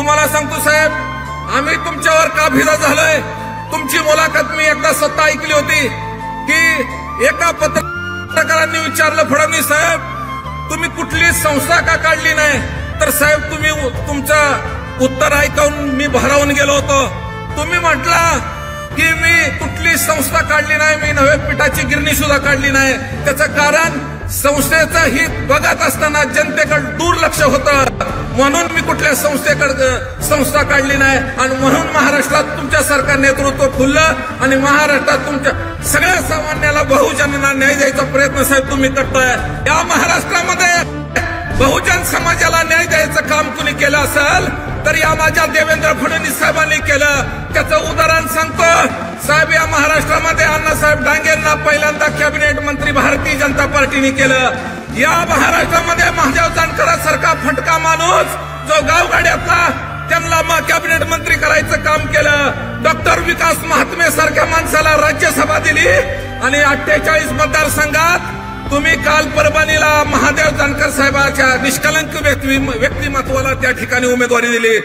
तुम्हाला सांगतो साहेब, आम्ही तुमच्यावर का फिदा झालोय. तुमची मुलाखत मी एकदा स्वतः ऐकली होती की एका पत्रकारांनी विचारलं, फडणवीस साहेब तुम्ही कुठली संस्था का काढली नाही. तर साहेब तुम्ही तुमचं उत्तर ऐकून मी भारावून गेलो होतो. तुम्ही म्हटला की मी कुठली संस्था काढली नाही, मी नव्हे पिठाची गिरणी सुद्धा काढली नाही. त्याचं कारण संस्थेचं हित बघत असताना जनतेकडे दुर्लक्ष होतं, म्हणून मी कुठल्या संस्था काढली नाही. आणि म्हणून महाराष्ट्रात तुमच्या सरकार नेतृत्व खुललं आणि महाराष्ट्रात तुमच्या सगळ्या सामान्याला बहुजनांना न्याय द्यायचा प्रयत्न साहेब तुम्ही करताय. या महाराष्ट्रामध्ये बहुजन समाजाला न्याय द्यायचं काम कुणी केलं असेल तर या माझ्या देवेंद्र फडणवीस साहेबांनी केलं. त्याचं उदाहरण सांगतो साहेब, या महाराष्ट्रामध्ये अण्णासाहेब डांगेंना पहिल्यांदा कॅबिनेट मंत्री भारतीय जनता पार्टीने केलं. या महाराष्ट्रामध्ये महादेव जानकरांसारखा फटका माणूस जो गावगाड्यातला त्यांना कॅबिनेट मंत्री करायचं काम केलं. डॉक्टर विकास महात्मे सारख्या माणसाला राज्यसभा दिली आणि 48 मतदारसंघात तुम्ही काल परभणीला महादेव जानकर साहेबांच्या निष्कलंक व्यक्तिमत्वाला त्या ठिकाणी उमेदवारी दिली.